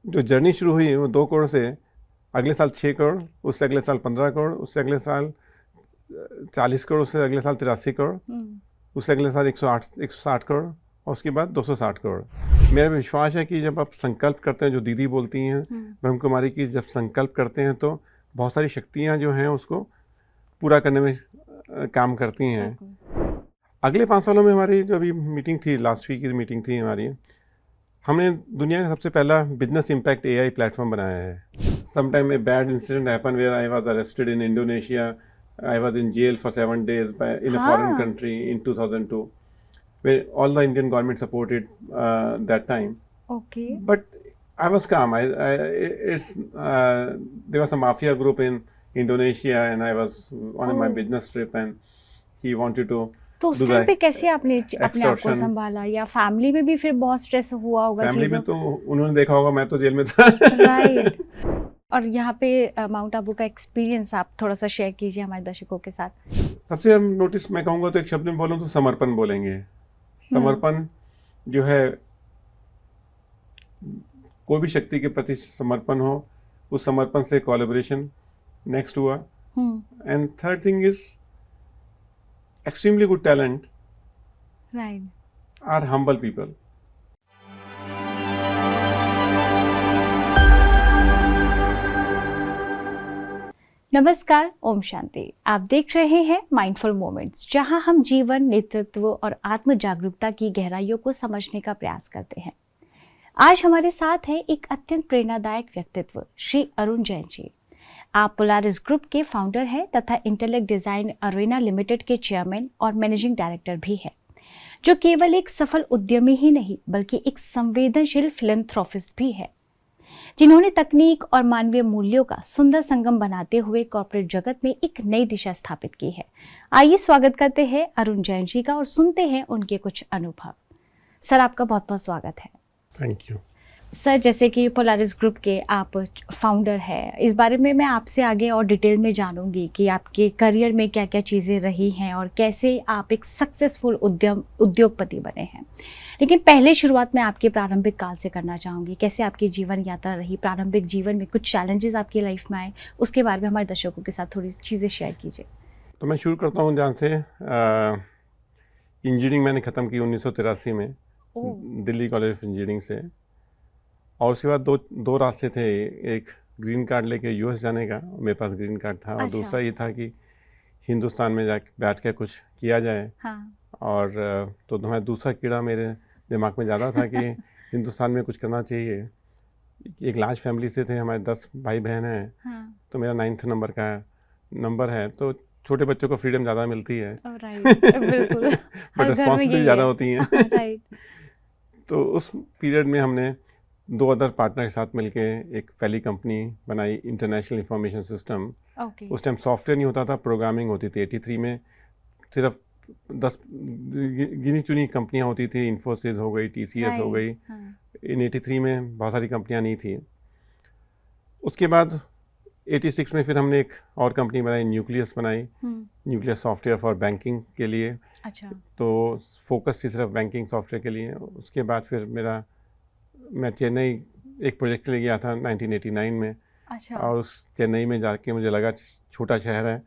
जो जर्नी शुरू हुई वो 2 करोड़ से, अगले साल 6 करोड़, उससे अगले साल 15 करोड़, उससे अगले साल 40 करोड़, उससे अगले साल 83 करोड़, उससे अगले साल 160 करोड़, और उसके बाद 260 करोड़। मेरा विश्वास है कि जब आप संकल्प करते हैं, जो दीदी बोलती हैं ब्रह्म कुमारी की, जब संकल्प करते हैं तो बहुत सारी शक्तियाँ जो हैं उसको पूरा करने में काम करती हैं। अगले 5 सालों में हमारी जो अभी मीटिंग थी, लास्ट वीक की मीटिंग थी हमारी, हमने दुनिया का सबसे पहला बिजनेस इम्पैक्ट एआई प्लेटफॉर्म बनाया है। Sometime a bad incident happen where I was arrested in Indonesia, I was in jail for 7 days in a foreign country in 2002, where all the Indian government supported that time. Okay. But I was calm. There was a mafia group in Indonesia, and I was on my business trip, and he wanted to तो उस do time the पे कैसे आपने अपने आप को extortion. संभाला, या फैमिली में भी फिर बहुत स्ट्रेस हुआ होगा फैमिली चीजों? में तो उन्होंने देखा होगा, मैं तो जेल में था। राइट। और यहाँ पे माउंट आबू का एक्सपीरियंस आप थोड़ा सा शेयर कीजिए हमारे दर्शकों के साथ। सबसे हम नोटिस मैं कहूँगा तो एक शब्द में बोलूँ तो समर्पण बोलेंगे। समर्पण जो है, कोई भी शक्ति के प्रति समर्पण हो, उस समर्पण से कोलैबोरेशन नेक्स्ट हुआ। And third thing is extremely good talent, right. are humble people. नमस्कार, ओम शांति। आप देख रहे हैं माइंडफुल मोमेंट्स, जहां हम जीवन, नेतृत्व और आत्म जागरूकता की गहराइयों को समझने का प्रयास करते हैं। आज हमारे साथ है एक अत्यंत प्रेरणादायक व्यक्तित्व, श्री अरुण जैन जी। आप पोलारिस ग्रुप के फाउंडर हैं तथा इंटेलेक्ट डिजाइन अरेना लिमिटेड के चेयरमैन और मैनेजिंग डायरेक्टर भी हैं, जो केवल एक सफल उद्यमी ही नहीं बल्कि एक संवेदनशील फिलैंथ्रोपिस्ट भी है, जिन्होंने तकनीक और मानवीय मूल्यों का सुंदर संगम बनाते हुए कॉर्पोरेट जगत में एक नई दिशा स्थापित की है। आइए स्वागत करते हैं अरुण जैन जी का और सुनते हैं उनके कुछ अनुभव। सर, आपका बहुत बहुत स्वागत है। Thank you sir. जैसे कि पोलारिस ग्रुप के आप फाउंडर हैं, इस बारे में मैं आपसे आगे और डिटेल में जानूंगी कि आपके करियर में क्या क्या चीज़ें रही हैं और कैसे आप एक सक्सेसफुल उद्योगपति बने हैं। लेकिन पहले शुरुआत मैं आपके प्रारंभिक काल से करना चाहूँगी। कैसे आपकी जीवन यात्रा रही, प्रारंभिक जीवन में कुछ चैलेंजेस आपकी लाइफ में आए, उसके बारे में हमारे दर्शकों के साथ थोड़ी चीज़ें शेयर कीजिए। तो मैं शुरू करता हूँ जहाँ से इंजीनियरिंग मैंने ख़त्म की 1983 में दिल्ली कॉलेज ऑफ इंजीनियरिंग से। और उसके बाद दो रास्ते थे, एक ग्रीन कार्ड लेके यूएस जाने का, मेरे पास ग्रीन कार्ड था, और दूसरा ये था कि हिंदुस्तान में जा बैठ के कुछ किया जाए। और तो हमारा दूसरा कीड़ा मेरे दिमाग में ज़्यादा था कि हिंदुस्तान में कुछ करना चाहिए। एक लार्ज फैमिली से थे, हमारे 10 भाई बहन हैं। तो मेरा 9th नंबर का नंबर है, तो छोटे बच्चों को फ्रीडम ज़्यादा मिलती है। बिल्कुल। बट रिस्पॉन्सिबिलिटी ज़्यादा होती हैं। तो उस पीरियड में हमने 2 अदर पार्टनर के साथ मिलके एक पहली कंपनी बनाई, इंटरनेशनल इंफॉर्मेशन सिस्टम। उस टाइम सॉफ्टवेयर नहीं होता था, प्रोग्रामिंग होती थी। 83 में सिर्फ 10 गिनी चुनी कंपनियां होती थी, इन्फोसिस हो गई, टीसीएस हो गई। इन 83 में बहुत सारी कंपनियां नहीं थी। उसके बाद 86 में फिर हमने एक और कंपनी बनाई, न्यूक्लियस बनाई, न्यूक्लियस सॉफ्टवेयर फॉर बैंकिंग के लिए। अच्छा। तो फोकस थी सिर्फ बैंकिंग सॉफ्टवेयर के लिए। उसके बाद फिर मैं चेन्नई एक प्रोजेक्ट ले गया था 1989 में। अच्छा। और उस चेन्नई में जाके मुझे लगा छोटा शहर है,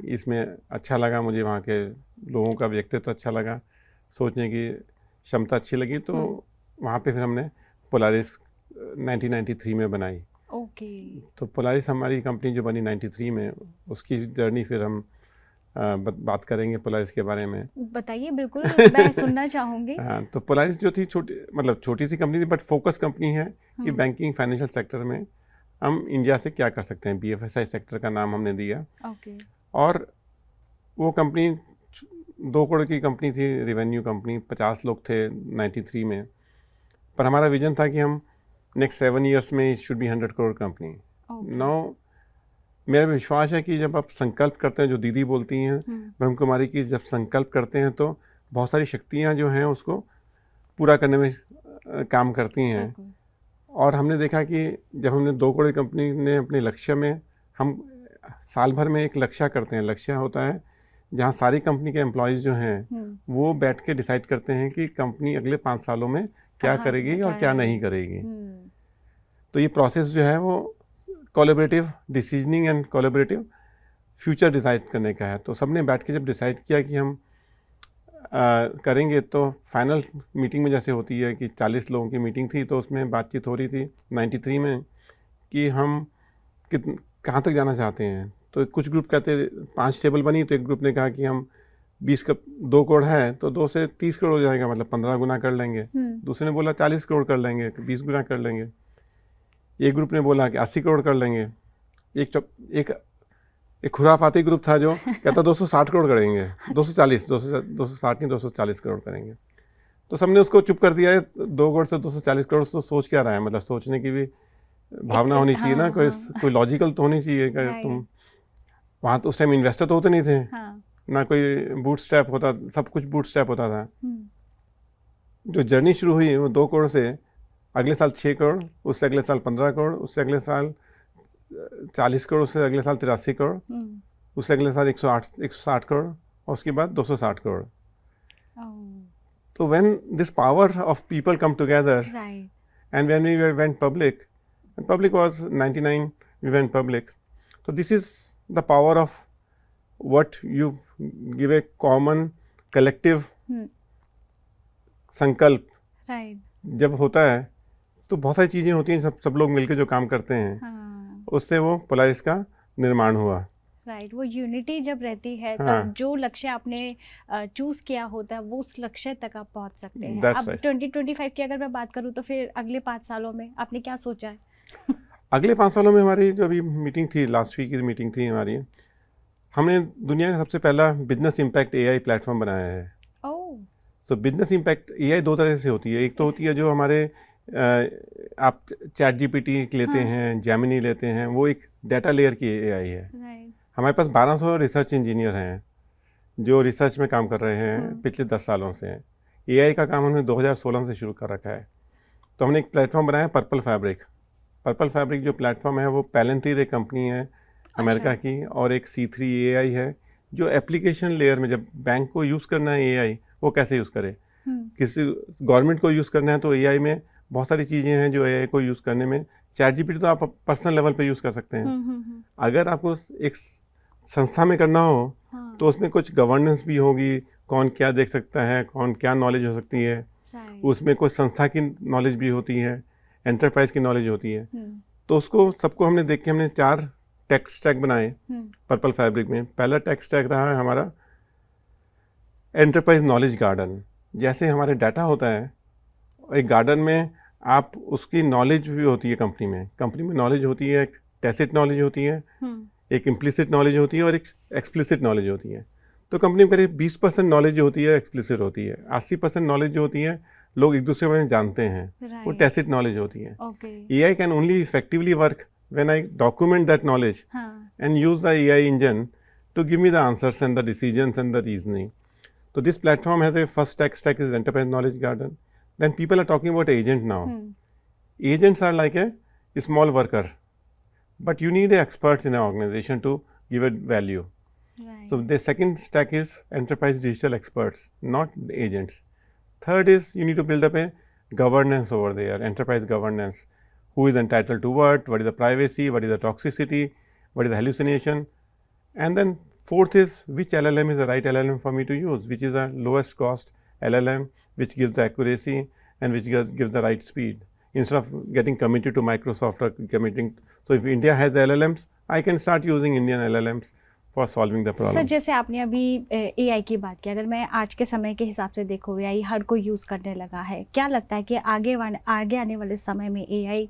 इसमें अच्छा लगा मुझे, वहाँ के लोगों का व्यक्तित्व अच्छा लगा, सोचने की क्षमता अच्छी लगी। तो वहाँ पे फिर हमने पोलारिस 1993 में बनाई। तो पोलारिस हमारी कंपनी जो बनी 93 में, उसकी जर्नी फिर हम बात करेंगे पोलारिस के बारे में। बताइए, बिल्कुल, मैं सुनना चाहूँगी। हाँ, तो पोलारिस जो थी छोटी सी कंपनी थी, बट फोकस कंपनी है कि बैंकिंग फाइनेंशियल सेक्टर में हम इंडिया से क्या कर सकते हैं। BFSI सेक्टर का नाम हमने दिया। और वो कंपनी 2 करोड़ की कंपनी थी, रेवेन्यू कंपनी, 50 लोग थे 93 में। पर हमारा विजन था कि हम नेक्स्ट 7 ईयर्स में should be 100 crore company. Now मेरा विश्वास है कि जब आप संकल्प करते हैं, जो दीदी बोलती हैं ब्रह्म कुमारी की, जब संकल्प करते हैं तो बहुत सारी शक्तियाँ जो हैं उसको पूरा करने में काम करती हैं। और हमने देखा कि जब हमने 2 करोड़ कंपनी ने अपने लक्ष्य में, हम साल भर में एक लक्ष्य करते हैं। लक्ष्य होता है जहाँ सारी कंपनी के एम्प्लॉयज़ जो हैं वो बैठ के डिसाइड करते हैं कि कंपनी अगले 5 सालों में क्या करेगी और क्या नहीं करेगी। तो ये प्रोसेस जो है वो collaborative decisioning and collaborative future decide करने का है। तो सबने बैठ के जब डिसाइड किया कि हम करेंगे, तो फाइनल मीटिंग में जैसे होती है कि 40 लोगों की मीटिंग थी, तो उसमें बातचीत हो रही थी 93 में कि हम कहाँ तक जाना चाहते हैं। तो कुछ ग्रुप कहते 5 टेबल बनी, तो एक ग्रुप ने कहा कि हम 20 का 2 करोड़ है तो 2 से 30 करोड़ हो जाएगा, मतलब 15 गुना कर लेंगे। दूसरे ने बोला 40 करोड़ कर लेंगे, 20 गुना कर लेंगे। एक ग्रुप ने बोला कि 80 करोड़ कर लेंगे। एक खुराफाती ग्रुप था जो कहता 260 करोड़ करेंगे, 260 नहीं 240 करोड़ करेंगे। तो सबने उसको चुप कर दिया है। 2 करोड़ से 240 करोड़ तो सोच क्या रहा है, मतलब सोचने की भी भावना होनी चाहिए ना, कोई लॉजिकल तो होनी चाहिए। तुम वहाँ तो उस टाइम इन्वेस्टर तो होते नहीं थे, ना कोई बूटस्ट्रैप होता, सब कुछ बूटस्ट्रैप होता था। जो जर्नी शुरू हुई वो 2 करोड़ से, अगले साल 6 करोड़, उससे अगले साल 15 करोड़, उससे अगले साल 40 करोड़, उससे अगले साल 83 करोड़, उससे अगले साल 160 करोड़, और उसके बाद 260 करोड़। तो when this power of people come together and when we went public, and public was 99, we went public. So this is the power of what you give a common collective संकल्प। जब होता है तो बहुत सारी चीज़ें होती हैं, सब लोग मिलकर जो काम करते हैं, उससे वो पोलारिस का निर्माण हुआ। वो यूनिटी जब रहती है तब जो लक्ष्य आपने चूज किया होता है वो उस लक्ष्य तक आप पहुंच सकते हैं। अब 2025 की अगर मैं बात करूं तो फिर अगले 5 सालों में आपने क्या सोचा है? अगले 5 सालों में हमारी जो अभी मीटिंग थी, लास्ट वीक की मीटिंग थी हमारी, हमने दुनिया का सबसे पहला बिजनेस इम्पैक्ट एआई प्लेटफॉर्म बनाया है। सो बिजनेस इम्पैक्ट एआई 2 तरह से होती है। एक तो होती है जो हमारे आप चैट जीपीटी लेते हैं, जेमिनी लेते हैं, वो एक डाटा लेयर की एआई है। हमारे पास 1200 रिसर्च इंजीनियर हैं जो रिसर्च में काम कर रहे हैं पिछले 10 सालों से। एआई का काम हमने 2016 से शुरू कर रखा है। तो हमने एक प्लेटफॉर्म बनाया पर्पल फैब्रिक। पर्पल फैब्रिक जो प्लेटफॉर्म है वो पैलेंथर एक कंपनी है अमेरिका की, और एक C3 AI है जो एप्लीकेशन लेयर में, जब बैंक को यूज़ करना है एआई, वो कैसे यूज़ करे। किसी गवर्नमेंट को यूज़ करना है तो एआई में बहुत सारी चीज़ें हैं जो एआई को यूज़ करने में, चैट जीपीटी तो आप पर्सनल लेवल पे यूज़ कर सकते हैं। अगर आपको एक संस्था में करना हो तो उसमें कुछ गवर्नेंस भी होगी, कौन क्या देख सकता है, कौन क्या नॉलेज हो सकती है, उसमें कुछ संस्था की नॉलेज भी होती है, एंटरप्राइज की नॉलेज होती है। तो उसको सबको हमने देख के हमने 4 टेक स्टैक बनाए पर्पल फैब्रिक में। पहला टेक स्टैक रहा है हमारा एंटरप्राइज नॉलेज गार्डन। जैसे हमारे डाटा होता है, एक गार्डन में आप उसकी नॉलेज भी होती है कंपनी में नॉलेज होती है, एक टैसिट नॉलेज होती है, एक इम्प्लिसिट नॉलेज होती है और एक एक्सप्लिसिट नॉलेज होती है। तो कंपनी में करीब 20% नॉलेज जो होती है एक्सप्लिसिट होती है, 80% नॉलेज जो होती है लोग एक दूसरे में जानते हैं, वो टैसिट नॉलेज होती है। AI can only effectively work when I document that knowledge and use the AI engine to give me the answers and the decisions and the reasoning. So this platform has a first tech stack is enterprise knowledge garden. Then people are talking about agent now. Agents are like a small worker, but you need experts in an organization to give it value. So the second stack is enterprise digital experts, not agents. Third is you need to build up a governance over there, enterprise governance. Who is entitled to what is the privacy, what is the toxicity, what is the hallucination, and then fourth is which LLM is the right LLM for me to use, which is the lowest cost LLM, which gives the accuracy and which gives the right speed. Instead of getting committed to Microsoft or committing, so if India has the LLMs, I can start using Indian LLMs for solving the problem. Sir जैसे आपने अभी AI की बात की, अगर मैं आज के समय के हिसाब से देखो AI हर कोई यूज़ करने लगा है, क्या लगता है कि आगे आने वाले समय में AI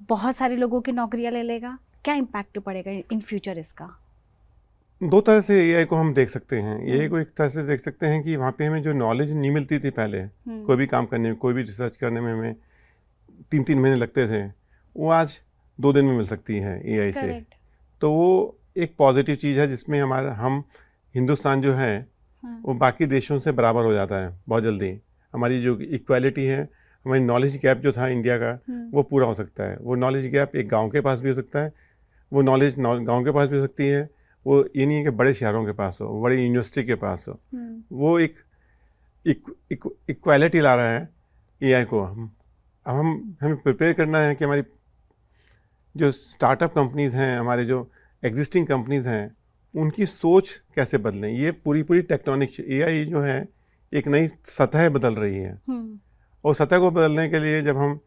बहुत सारे लोगों की नौकरियां ले लेगा? क्या इम्पैक्ट पड़ेगा इन फ्यूचर इसका? 2 तरह से AI को हम देख सकते हैं। AI को एक तरह से देख सकते हैं कि वहाँ पे हमें जो नॉलेज नहीं मिलती थी पहले, कोई भी काम करने में, कोई भी रिसर्च करने में हमें 3-3 महीने लगते थे, वो आज 2 दिन में मिल सकती है AI से। तो वो एक पॉजिटिव चीज़ है जिसमें हम हिंदुस्तान जो है वो बाकी देशों से बराबर हो जाता है बहुत जल्दी। हमारी जो इक्वालिटी है, हमारी नॉलेज गैप जो था इंडिया का, वो पूरा हो सकता है। वो नॉलेज गैप एक गाँव के पास भी हो सकता है, वो नॉलेज गाँव के पास भी हो सकती है, वो ये नहीं है कि बड़े शहरों के पास हो, बड़ी यूनिवर्सिटी के पास हो। वो एक इक्वालिटी ला रहा है AI को। अब हमें प्रिपेयर करना है कि हमारी जो स्टार्टअप कंपनीज़ हैं, हमारे जो एग्जिस्टिंग कंपनीज़ हैं, उनकी सोच कैसे बदलें। ये पूरी टेक्टोनिक एआई जो है एक नई सतह बदल रही है, और सतह को बदलने के लिए जब हम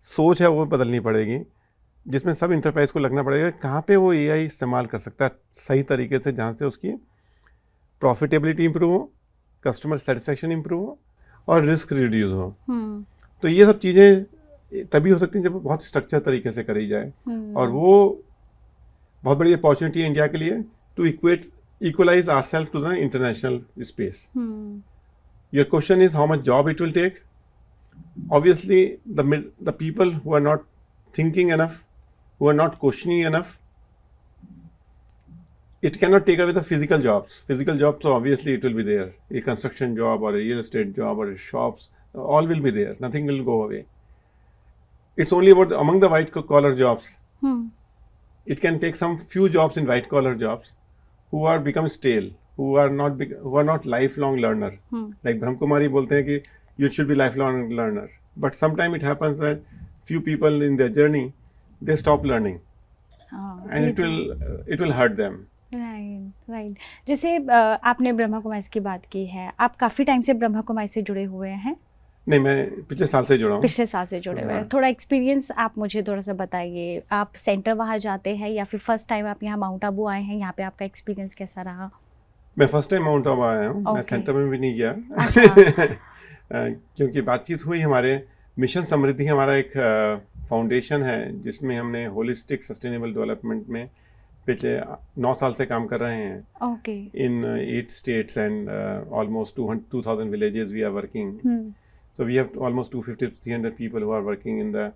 सोच है वो बदलनी पड़ेगी, जिसमें सब इंटरप्राइज को लगना पड़ेगा कहाँ पे वो एआई इस्तेमाल कर सकता है सही तरीके से, जहाँ से उसकी प्रॉफिटेबिलिटी इंप्रूव हो, कस्टमर सेटिस्फेक्शन इंप्रूव हो और रिस्क रिड्यूस हो। तो ये सब चीज़ें तभी हो सकती हैं जब बहुत स्ट्रक्चर तरीके से करी जाए, और वो बहुत बड़ी अपॉर्चुनिटी है इंडिया के लिए to equalize ourself to the international space. Your question is how much job it will take. Obviously, the people who are not thinking enough, who are not questioning enough, it cannot take away the physical jobs. Physical jobs, so obviously it will be there. A construction job or a real estate job or a shops, all will be there. Nothing will go away. It's only about among the white collar jobs. It can take some few jobs in white collar jobs who are become stale, who are not lifelong learner. Like Brahmakumari बोलते हैं कि you should be lifelong learner, but sometimes it happens that few people in their journey they stop learning, and it will hurt them. Right. जैसे आपने ब्रह्मा कुमारी की बात की है, आप काफ़ी टाइम से ब्रह्मा कुमारी से जुड़े हुए हैं? नहीं, मैं पिछले साल से जुड़ा हूँ। पिछले साल से जुड़े हुए हैं। थोड़ा एक्सपीरियंस आप मुझे थोड़ा सा बताइए। आप सेंटर वहाँ जाते हैं या फिर फर्स्ट टाइम आप यहाँ माउंट आबू आए हैं? यहाँ पे आपका एक्सपीरियंस कैसा रहा? मैं फर्स्ट टाइम माउंट आबू आया हूँ। मैं सेंटर में भी नहीं गया। क्योंकि बातचीत हुई, हमारे मिशन समृद्धि हमारा एक फाउंडेशन है जिसमें हमने होलिस्टिक सस्टेनेबल डेवलपमेंट में पिछले 9 साल से काम कर रहे हैं। In 8 states and almost 2000 villages we are working. So we have almost 250 to 300 people who are working in the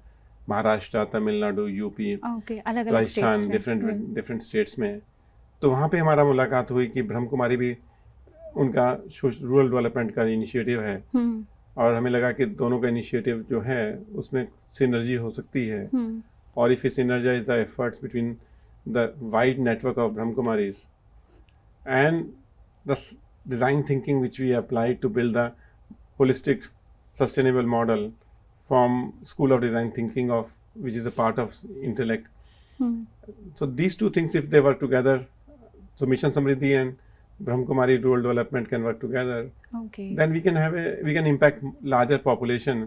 Maharashtra, Tamil Nadu, UP, Rajasthan, different states में। तो वहाँ पे हमारा मुलाकात हुई कि ब्रह्मकुमारी भी उनका रूरल डेवलपमेंट का इनिशिएटिव है, और हमें लगा कि दोनों का इनिशिएटिव जो है उसमें सिनर्जी हो सकती है, और if you synergize the efforts between the wide network of Brahma Kumaris and the design thinking which we apply to build the holistic sustainable model from school of design thinking of which is a part of intellect. So these two things, if they work together, so Mission Samriddhi and Brahmakumari Rural Development can work together. Then we can impact larger population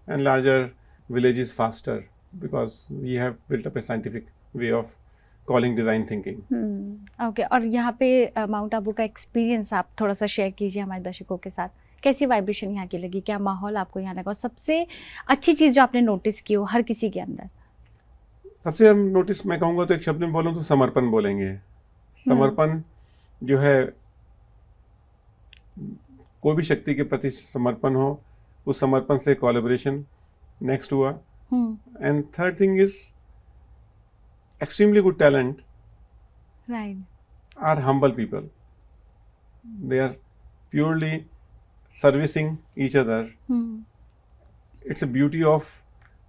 and larger villages faster, because we have built up a scientific way of calling design thinking. Okay. और यहाँ पे mount Abu का experience आप थोड़ा सा share कीजिए हमारे दर्शकों के साथ। कैसी वाइब्रेशन यहाँ की लगी? क्या माहौल आपको यहाँ लगा? और सबसे अच्छी चीज़ जो आपने नोटिस की हो हर किसी के अंदर? सबसे हम नोटिस मैं कहूँगा तो एक शब्द में बोलूँ तो समर्पण बोलेंगे। समर्पण जो है, कोई भी शक्ति के प्रति समर्पण हो, उस समर्पण से कोलैबोरेशन नेक्स्ट हुआ। And third thing is extremely good talent are humble people. They are purely servicing each other. It's a beauty of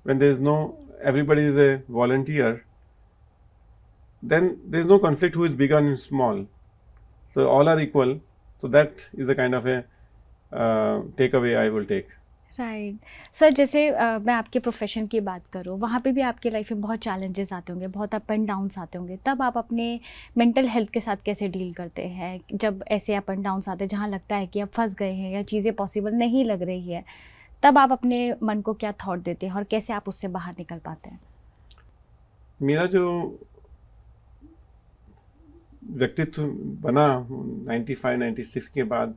when there is no everybody is a volunteer, then there is no conflict who is bigger and small, so all are equal. So that is the kind of a takeaway I will take. Right sir, जैसे मैं आपके profession की बात करूँ, वहाँ पे भी आपके लाइफ में बहुत चैलेंजेस आते होंगे, बहुत अप एंड डाउन्स आते होंगे, तब आप अपने मेंटल हेल्थ के साथ कैसे डील करते हैं? जब ऐसे अप एंड डाउन्स आते हैं जहाँ लगता है कि अब फंस गए हैं या चीज़ें पॉसिबल नहीं लग रही है, तब आप अपने मन को क्या थॉट देते हैं और कैसे आप उससे बाहर निकल पाते हैं? मेरा जो व्यक्तित्व बना 95-96 के बाद,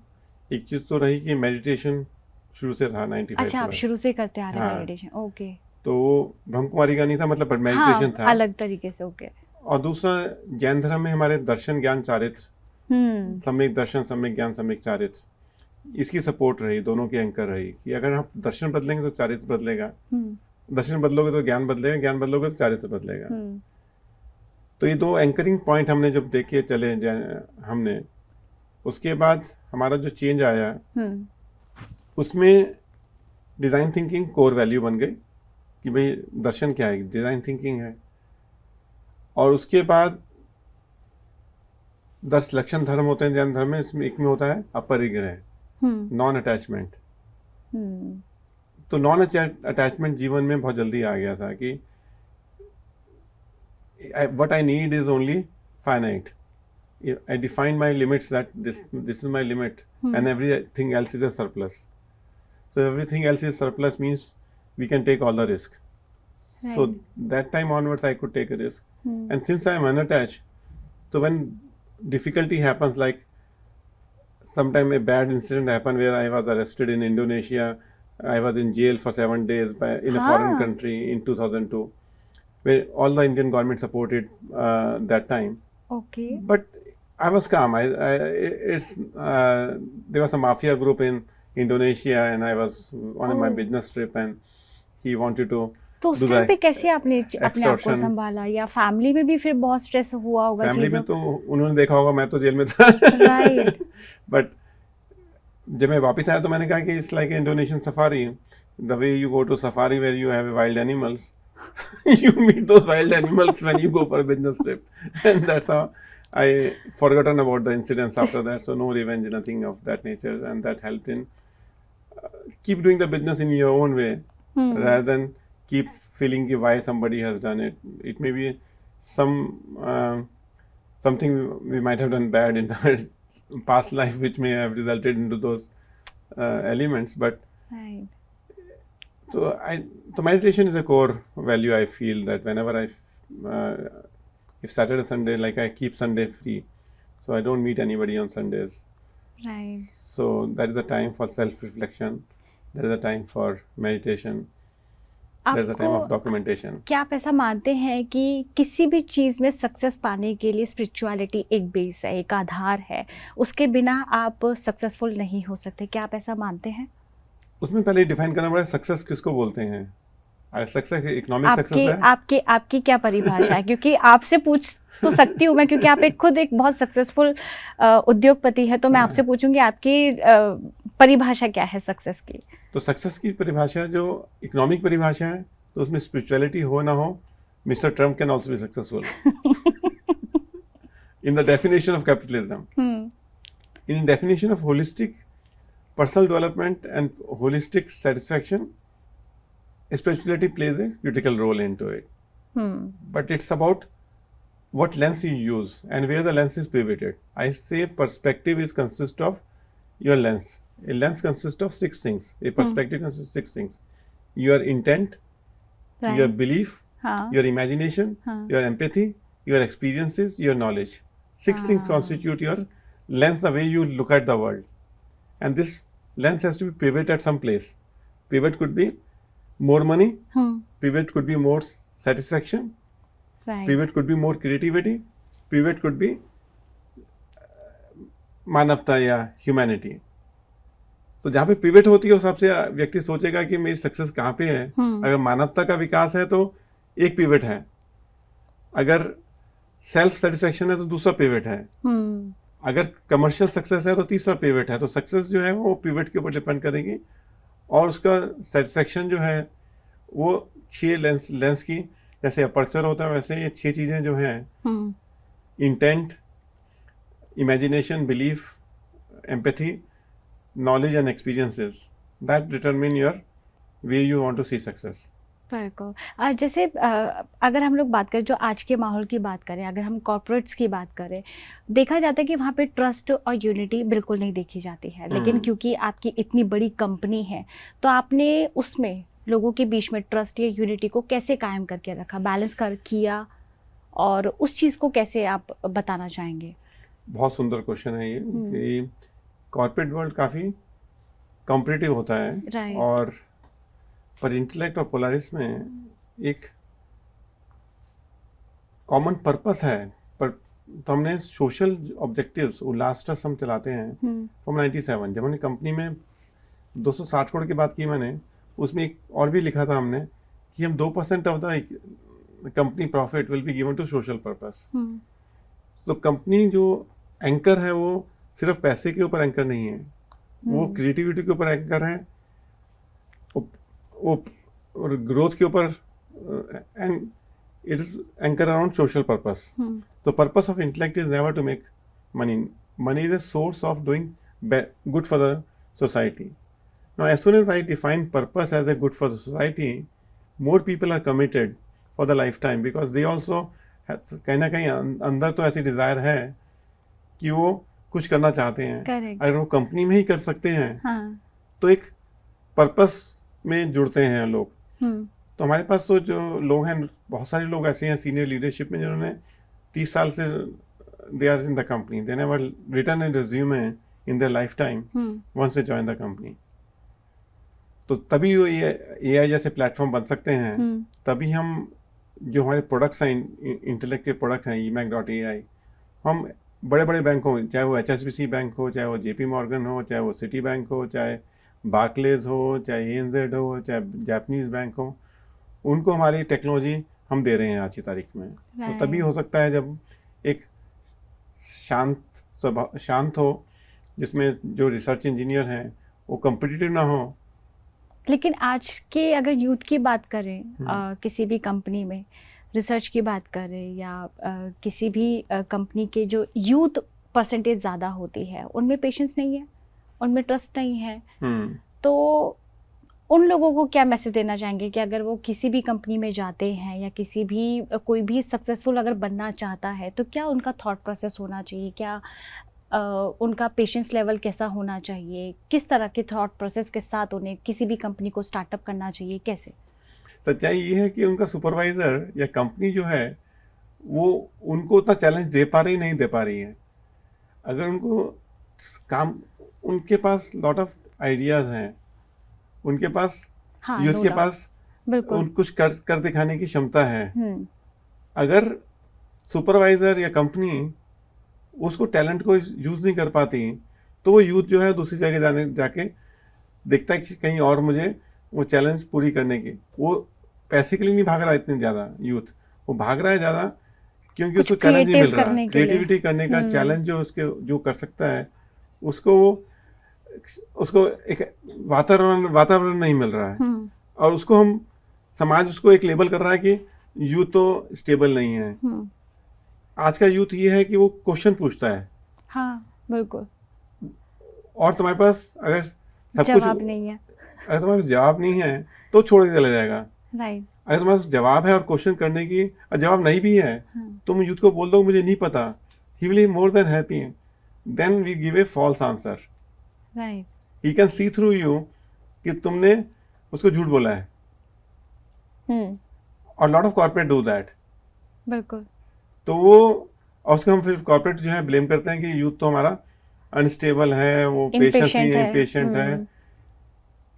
एक चीज़ तो रही कि मेडिटेशन शुरू से रहा 95। अच्छा, आप शुरू से करते आ रहे हैं मेडिटेशन? ओके। तो ब्रह्मकुमारी का नहीं था, मतलब मेडिटेशन था अलग तरीके से। ओके। और दूसरा, जैन धर्म में हमारे दर्शन, ज्ञान, चारित्र, सम्यक दर्शन, सम्यक ज्ञान, सम्यक चारित्र, इसकी सपोर्ट रही, दोनों की एंकर रही कि अगर आप दर्शन बदलेंगे तो चारित्र बदलेगा, दर्शन बदलोगे तो ज्ञान बदलेगा, ज्ञान बदलोगे तो चारित्र बदलेगा। तो ये 2 एंकरिंग पॉइंट हमने जब देखे चले हमने, उसके बाद हमारा जो चेंज आया उसमें डिज़ाइन थिंकिंग कोर वैल्यू बन गई कि भाई दर्शन क्या है, डिज़ाइन थिंकिंग है। और उसके बाद 10 लक्षण धर्म होते हैं जैन धर्म में, इसमें एक में होता है अपरिग्रह, नॉन अटैचमेंट। तो नॉन अटैचमेंट जीवन में बहुत जल्दी आ गया था कि what I need is only finite. I define my limits that this is my limit, and everything else is a surplus. So everything else is surplus means we can take all the risk. Right. So that time onwards I could take a risk. And since I am unattached, so when difficulty happens, like sometime a bad incident happened where I was arrested in Indonesia, I was in jail for 7 days in a foreign country in 2002, where all the Indian government supported that time. Okay. But I was calm. There was a mafia group in Indonesia, and I was on my business trip, and he wanted to. तो उस time पे कैसे आपने अपने आप को संभाला, या फैमिली में भी फिर बहुत स्ट्रेस हुआ होगा? फैमिली में तो उन्होंने देखा होगा, मैं तो जेल में था। राइट। बट जब मैं वापस आया तो मैंने कहा कि it's like Indonesian safari, the way you go to safari where you have wild animals, you meet those wild animals when you go for a business trip, and that's how I forgotten about the incidents after that. So no revenge, nothing of that nature, and that helped in keep doing the business in your own way, rather than keep feeling why somebody has done it. It may be something we might have done bad in our past life, which may have resulted into those elements, but. Right. So meditation is a core value. I feel that whenever if Saturday, Sunday, like I keep Sunday free, so I don't meet anybody on Sundays. Right. So that is a time for self-reflection. There is a time for meditation. There is a time of documentation. क्या आप ऐसा मानते हैं कि किसी भी चीज़ में success पाने के लिए स्पिरिचुअलिटी एक बेस है, एक आधार है, उसके बिना आप सक्सेसफुल नहीं हो सकते? क्या आप ऐसा मानते हैं? उसमें पहले डिफाइन करना पड़ेगा सक्सेस किसको बोलते हैं। सक्सेस इकोनॉमिक सक्सेस है। आपकी क्या परिभाषा है? क्योंकि आपसे पूछ तो सकती हूँ मैं, क्योंकि आप खुद एक बहुत सक्सेसफुल उद्योगपति है, तो मैं आपसे पूछूंगी आपकी परिभाषा क्या है सक्सेस की? तो सक्सेस की परिभाषा जो इकोनॉमिक परिभाषा है, तो उसमें स्पिरिचुअलिटी हो ना हो, mister Trump can also be successful in the definition of capitalism, in definition of holistic personal development and holistic satisfaction, spirituality plays a critical role into it. But it's about what lens you use and where the lens is pivoted. I say perspective consists of your lens. A lens consists of 6 things. A perspective consists of 6 things. Your intent, right. Your belief, your imagination, your empathy, your experiences, your knowledge. 6 things constitute your lens, the way you look at the world. And this lens has to be pivot at some place. Pivot could be more money. Pivot could be more satisfaction. Right. Pivot could be more creativity. Pivot could be मानवता या humanity. तो जहाँ पे pivot होती है उस हिसाब से व्यक्ति सोचेगा कि मेरी सक्सेस कहाँ पे है। अगर मानवता का विकास है तो एक पिवट है, अगर सेल्फ सेटिस्फेक्शन है तो दूसरा पिवट है, अगर कमर्शियल सक्सेस है तो तीसरा पिवट है। तो सक्सेस जो है वो पिवट के ऊपर डिपेंड करेगी, और उसका सेटिस्फेक्शन जो है वो 6 लेंस की, जैसे अपर्चर होता है वैसे ये 6 चीजें जो हैं, intent, imagination, belief, empathy, knowledge and experiences, that determine your way you want to see success. जैसे अगर हम लोग बात करें, जो आज के माहौल की बात करें, अगर हम कॉर्पोरेट्स की बात करें, देखा जाता है कि वहाँ पे ट्रस्ट और यूनिटी बिल्कुल नहीं देखी जाती है। लेकिन क्योंकि आपकी इतनी बड़ी कंपनी है, तो आपने उसमें लोगों के बीच में ट्रस्ट या यूनिटी को कैसे कायम करके रखा, बैलेंस किया, और उस चीज़ को कैसे आप बताना चाहेंगे? बहुत सुंदर क्वेश्चन है ये कि कॉर्पोरेट वर्ल्ड काफ़ी कॉम्पिटिटिव होता है, right. और पर इंटेलेक्ट और पोलारिस में एक कॉमन पर्पस है। पर तो हमने सोशल ऑब्जेक्टिव्स, उल्लास ट्रस्ट हम चलाते हैं फ्रॉम 97। जब हमने कंपनी में 260 करोड़ की बात की मैंने, उसमें एक और भी लिखा था हमने कि हम 2% of the company profit will be given to social purpose. तो कंपनी जो एंकर है वो सिर्फ पैसे के ऊपर एंकर नहीं है, वो क्रिएटिविटी के ऊपर एंकर है, वो ग्रोथ के ऊपर, and it is anchor around social purpose. तो purpose of intellect is never to make money. Money is a source of doing good for the society. Now, as soon as I define purpose as a good for the society, more people are committed for the lifetime because they also कहीं ना कहीं अंदर तो ऐसी Dzire है कि वो कुछ करना चाहते हैं. Correct. अगर वो कंपनी में ही कर सकते हैं हाँ. तो एक पर्पस में जुड़ते हैं लोग. तो हमारे पास तो जो लोग हैं, बहुत सारे लोग ऐसे हैं सीनियर लीडरशिप में जिन्होंने 30 साल से they are in the company, they never written a resume in their life time once they join the company. तो तभी ये AI जैसे प्लेटफॉर्म बन सकते हैं. तभी हम जो हमारे प्रोडक्ट्स हैं, इंटेलेक्ट के प्रोडक्ट्स हैं, eMACH.ai, हम बड़े बड़े बैंक हो, चाहे वो HSBC बैंक हो, चाहे वो JP मॉर्गन हो, चाहे वो सिटी बैंक हो, चाहे बार्कलेज हो, चाहे ANZ हो, चाहे जापानीज बैंक हो, उनको हमारी टेक्नोलॉजी हम दे रहे हैं आज की तारीख में. तो तभी हो सकता है जब एक शांत हो, जिसमें जो रिसर्च इंजीनियर हैं वो कॉम्पिटिटिव ना हो. लेकिन आज के अगर यूथ की बात करें, किसी भी कंपनी में रिसर्च की बात करें या किसी भी कंपनी के जो यूथ परसेंटेज ज़्यादा होती है, उनमें पेशेंस नहीं है, उनमें ट्रस्ट नहीं है. तो उन लोगों को क्या मैसेज देना चाहेंगे कि अगर वो किसी भी कंपनी में जाते हैं या किसी भी कोई भी सक्सेसफुल अगर बनना चाहता है तो क्या उनका थॉट प्रोसेस होना चाहिए, क्या उनका पेशेंस लेवल कैसा होना चाहिए, किस तरह के थॉट प्रोसेस के साथ उन्हें किसी भी कंपनी को स्टार्टअप करना चाहिए, कैसे? सच्चाई ये है कि उनका सुपरवाइजर या कंपनी जो है वो उनको उतना चैलेंज दे पा रही नहीं दे पा रही है. अगर उनको काम, उनके पास लॉट ऑफ आइडियाज हैं, उनके पास यूथ के पास कुछ कर दिखाने की क्षमता है. अगर सुपरवाइजर या कंपनी उसको टैलेंट को यूज नहीं कर पाती तो वो यूथ जो है दूसरी जगह जाके देखता है कि कहीं और मुझे वो चैलेंज पूरी करने की. वो पैसे के लिए नहीं भाग रहा इतने ज़्यादा यूथ, वो भाग रहा है ज़्यादा क्योंकि उसको चैलेंज नहीं मिल रहा. क्रिएटिविटी करने का चैलेंज जो उसके जो कर सकता है उसको एक वातावरण नहीं मिल रहा है. और उसको हम समाज उसको एक लेबल कर रहा है कि यूथ तो स्टेबल नहीं है. आज का यूथ ये है कि वो क्वेश्चन पूछता है. हाँ, बिल्कुल. और तुम्हारे पास अगर सब जवाब कुछ नहीं है, अगर तुम्हारे पास जवाब नहीं है तो छोड़ के चला जाएगा. राइट. अगर तुम्हारे पास जवाब है और क्वेश्चन करने की और जवाब नहीं भी है, तुम यूथ को बोल दो मुझे नहीं पता, he will be more than happy. Then we give a false answer. Right. He can see through you कि तुमने उसको झूठ बोला है. और lot of corporate do that. बिल्कुल. तो वो, और उसको हम फिर कॉर्पोरेट जो है ब्लेम करते हैं कि यूथ तो हमारा अनस्टेबल है, वो पेशेंस नहीं है, इम्पेशेंट है.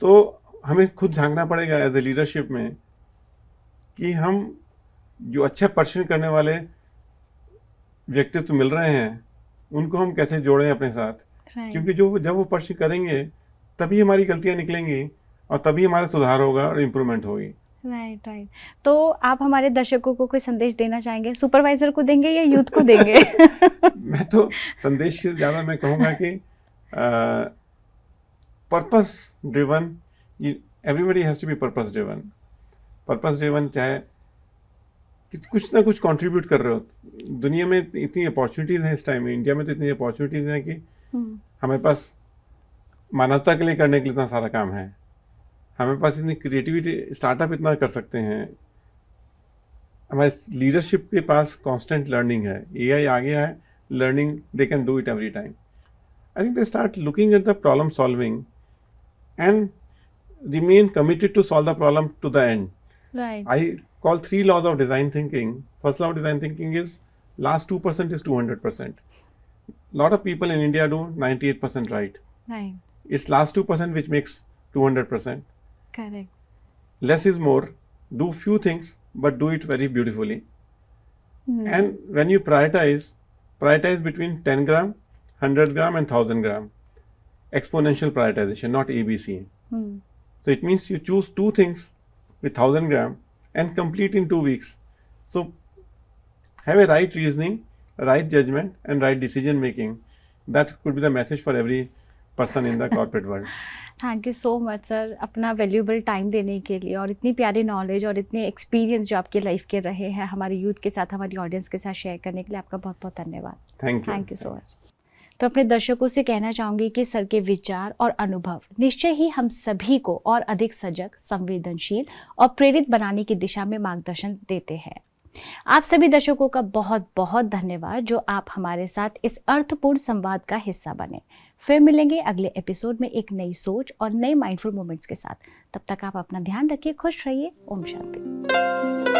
तो हमें खुद झांकना पड़ेगा एज ए लीडरशिप में कि हम जो अच्छे पर्सन करने वाले व्यक्तित्व मिल रहे हैं उनको हम कैसे जोड़ें अपने साथ. क्योंकि जब वो पर्सन करेंगे तभी हमारी गलतियां निकलेंगी और तभी हमारा सुधार होगा और इम्प्रूवमेंट होगी. राइट. तो आप हमारे दर्शकों को कोई संदेश देना चाहेंगे? सुपरवाइजर को देंगे या यूथ को देंगे? मैं तो संदेश से ज़्यादा मैं कहूँगा कि purpose driven, everybody has to be purpose driven. Purpose driven, चाहे कुछ ना कुछ कंट्रीब्यूट कर रहे हो. दुनिया में इतनी अपॉर्चुनिटीज़ हैं इस टाइम में, इंडिया में तो इतनी अपॉर्चुनिटीज़ हैं कि हमारे पास मानवता के लिए करने के लिए इतना सारा काम है. हमारे पास इतनी क्रिएटिविटी, स्टार्टअप इतना कर सकते हैं. हमारे लीडरशिप के पास कांस्टेंट लर्निंग है. AI आ गया है, learning they can do it every time. I think they start looking at the problem solving and remain committed to solve the problem to the end. I call 3 laws of design thinking. First law of design thinking is last 2% is 200%. Lot of people in India do 98% right. It's last 2% which makes 200%. Correct. Less is more. Do few things but do it very beautifully. And when you prioritize between 10 gram, 100 gram and 1000 gram. Exponential prioritization, not ABC. So it means you choose 2 things with 1000 gram and complete in 2 weeks. So have a right reasoning, right judgment and right decision making. That could be the message for every person in the corporate world. Thank you so much sir, अपना valuable time देने के लिए और इतनी प्यारी knowledge और इतने experience जो आपके लाइफ के रहे हैं हमारे यूथ के साथ, हमारी ऑडियंस के साथ शेयर करने के लिए आपका बहुत बहुत धन्यवाद. Thank you so much. तो अपने दर्शकों से कहना चाहूंगी कि सर के विचार और अनुभव निश्चय ही हम सभी को और अधिक सजग, संवेदनशील और प्रेरित बनाने की दिशा में मार्गदर्शन देते हैं। आप सभी दर्शकों का बहुत बहुत धन्यवाद जो आप हमारे साथ इस अर्थपूर्ण संवाद का हिस्सा बने। फिर मिलेंगे अगले एपिसोड में एक नई सोच और नए माइंडफुल मोमेंट्स के साथ। तब तक आप अपना ध्यान रखिए, खुश रहिए। ओम शांति।